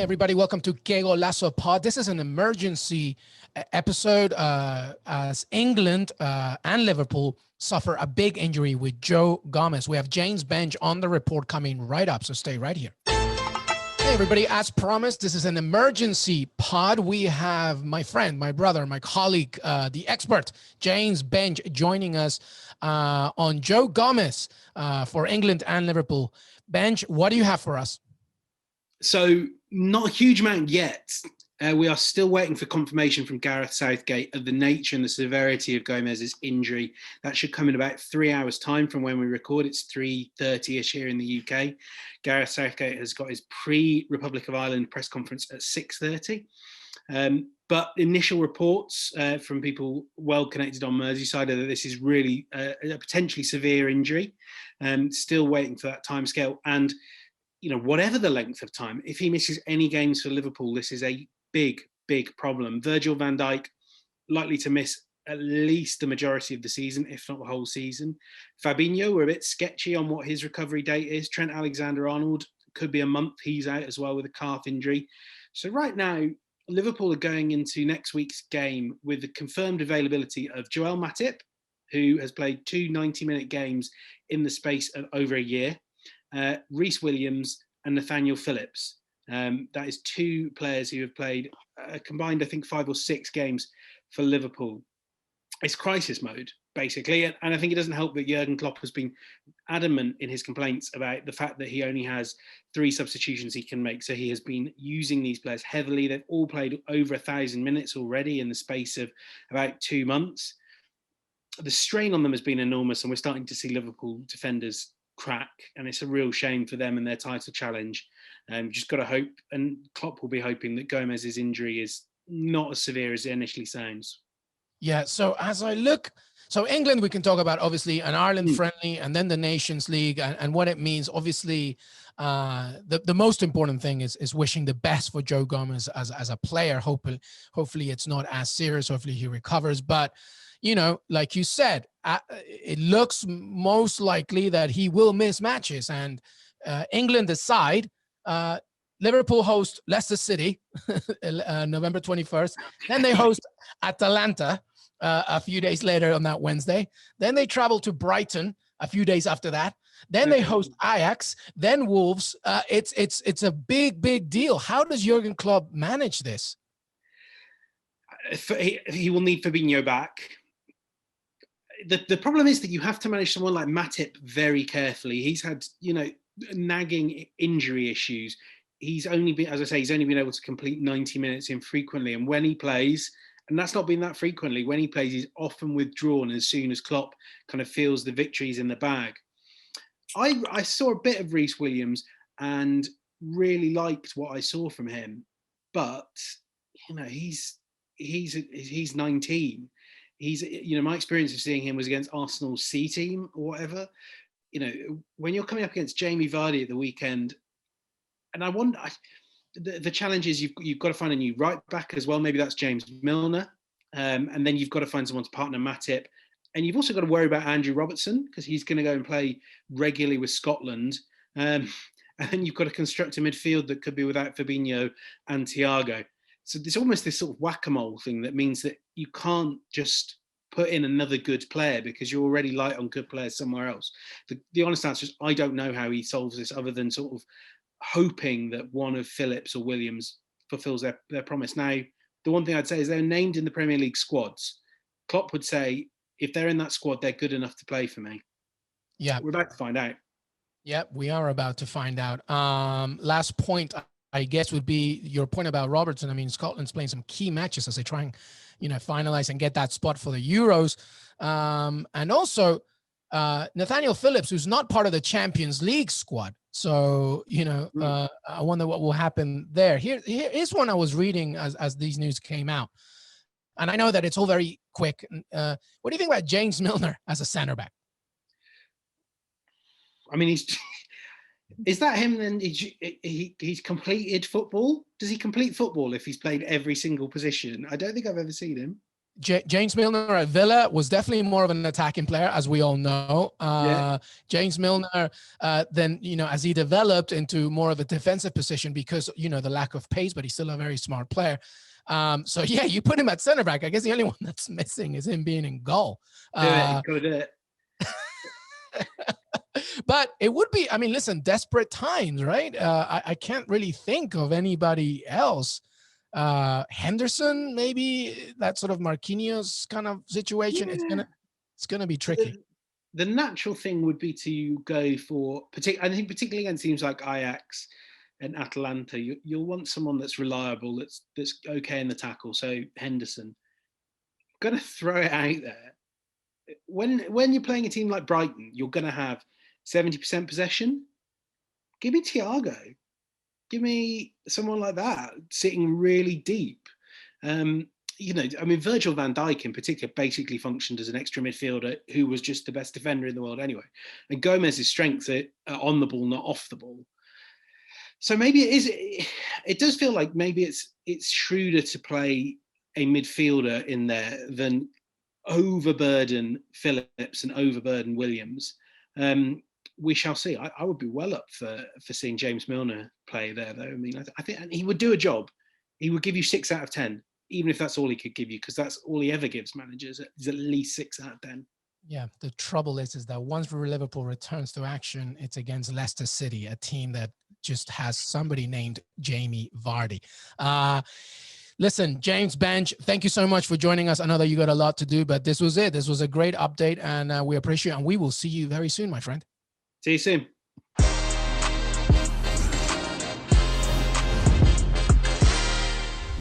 everybody. Welcome to Qué Golazo Pod. This is an emergency episode as England and Liverpool suffer a big injury with Joe Gomez. We have James Benge on the report coming right up, so stay right here. Hey, everybody. As promised, this is an emergency pod. We have my friend, my brother, my colleague, the expert, James Benge, joining us on Joe Gomez for England and Liverpool. Benge, what do you have for us? So not a huge amount yet. We are still waiting for confirmation from Gareth Southgate of the nature and the severity of Gomez's injury. That should come in about 3 hours' time from when we record. It's 3:30ish here in the UK. Gareth Southgate has got his pre-Republic of Ireland press conference at 6:30. But initial reports from people well connected on Merseyside are that this is really a potentially severe injury. Still waiting for that timescale. And whatever the length of time, if he misses any games for Liverpool, this is a big problem. Virgil van Dijk likely to miss at least the majority of the season, if not the whole season. Fabinho, we're a bit sketchy on what his recovery date is. Trent Alexander-Arnold could be a month. He's out as well with a calf injury. So right now, Liverpool are going into next week's game with the confirmed availability of Joel Matip, who has played 2 90-minute games in the space of over a year. Reece Williams and Nathaniel Phillips. That is 2 players who have played combined, I think, 5 or 6 games for Liverpool. It's crisis mode, basically. And I think it doesn't help that Jurgen Klopp has been adamant in his complaints about the fact that he only has 3 substitutions he can make. So he has been using these players heavily. They've all played over 1,000 minutes already in the space of about 2 months. The strain on them has been enormous, and we're starting to see Liverpool defenders crack, and it's a real shame for them and their title challenge. Just got to hope, and Klopp will be hoping, that Gomez's injury is not as severe as it initially sounds. Yeah, so as I look, so England we can talk about, obviously, an Ireland friendly, and then the Nations League and what it means. Obviously, the most important thing is wishing the best for Joe Gomez as a player. Hopefully it's not as serious. Hopefully he recovers, but like you said, it looks most likely that he will miss matches. And England aside, Liverpool host Leicester City November 21st. Then they host Atalanta a few days later on that Wednesday. Then they travel to Brighton a few days after that. Then they host Ajax, then Wolves. It's a big deal. How does Jurgen Klopp manage this? He will need Fabinho back. The problem is that you have to manage someone like Matip very carefully. He's had, nagging injury issues. He's only been able to complete 90 minutes infrequently. And when he plays, and that's not been that frequently, when he plays, he's often withdrawn as soon as Klopp kind of feels the victories in the bag. I saw a bit of Reece Williams and really liked what I saw from him. But, he's 19. He's, my experience of seeing him was against Arsenal's C team or whatever. When you're coming up against Jamie Vardy at the weekend, and I wonder, the challenge is you've got to find a new right back as well. Maybe that's James Milner. And then you've got to find someone to partner Matip. And you've also got to worry about Andrew Robertson, because he's going to go and play regularly with Scotland. And then you've got to construct a midfield that could be without Fabinho and Thiago. So there's almost this sort of whack-a-mole thing that means that you can't just put in another good player because you're already light on good players somewhere else. The honest answer is I don't know how he solves this, other than sort of hoping that one of Phillips or Williams fulfills their promise. Now, the one thing I'd say is they're named in the Premier League squads. Klopp would say, if they're in that squad, they're good enough to play for me. Yeah. We're about to find out. Yeah, we are about to find out. Last point, I guess, would be your point about Robertson. I mean, Scotland's playing some key matches as they try and, finalize and get that spot for the Euros. And also Nathaniel Phillips, who's not part of the Champions League squad. So, I wonder what will happen there. Here's one I was reading as these news came out. And I know that it's all very quick. What do you think about James Milner as a center back? I mean, is that him then? He's completed football? Does he complete football if he's played every single position? I don't think I've ever seen him. James Milner at Villa was definitely more of an attacking player, as we all know. James Milner, then, as he developed into more of a defensive position because, the lack of pace, but he's still a very smart player. So, yeah, you put him at center back. I guess the only one that's missing is him being in goal. Go do it. But it would be, listen, desperate times, right? I can't really think of anybody else. Henderson, maybe that sort of Marquinhos kind of situation. Yeah. It's gonna be tricky. The natural thing would be to go for, I think particularly against teams like Ajax and Atalanta, you'll want someone that's reliable, that's okay in the tackle. So Henderson, gonna throw it out there. When you're playing a team like Brighton, you're gonna have 70% possession. Give me Thiago. Give me someone like that sitting really deep. Virgil van Dijk in particular basically functioned as an extra midfielder who was just the best defender in the world anyway. And Gomez's strengths are on the ball, not off the ball. So maybe it does feel like maybe it's shrewder to play a midfielder in there than overburden Phillips and overburden Williams. We shall see. I would be well up for seeing James Milner play there, though. I think he would do a job. He would give you 6 out of 10, even if that's all he could give you, because that's all he ever gives managers. Is at least 6 out of 10. Yeah, the trouble is that once Liverpool returns to action, it's against Leicester City, a team that just has somebody named Jamie Vardy. Listen, James Benge, thank you so much for joining us. I know that you got a lot to do, but this was it. This was a great update, and we appreciate it, and we will see you very soon, my friend. See you soon.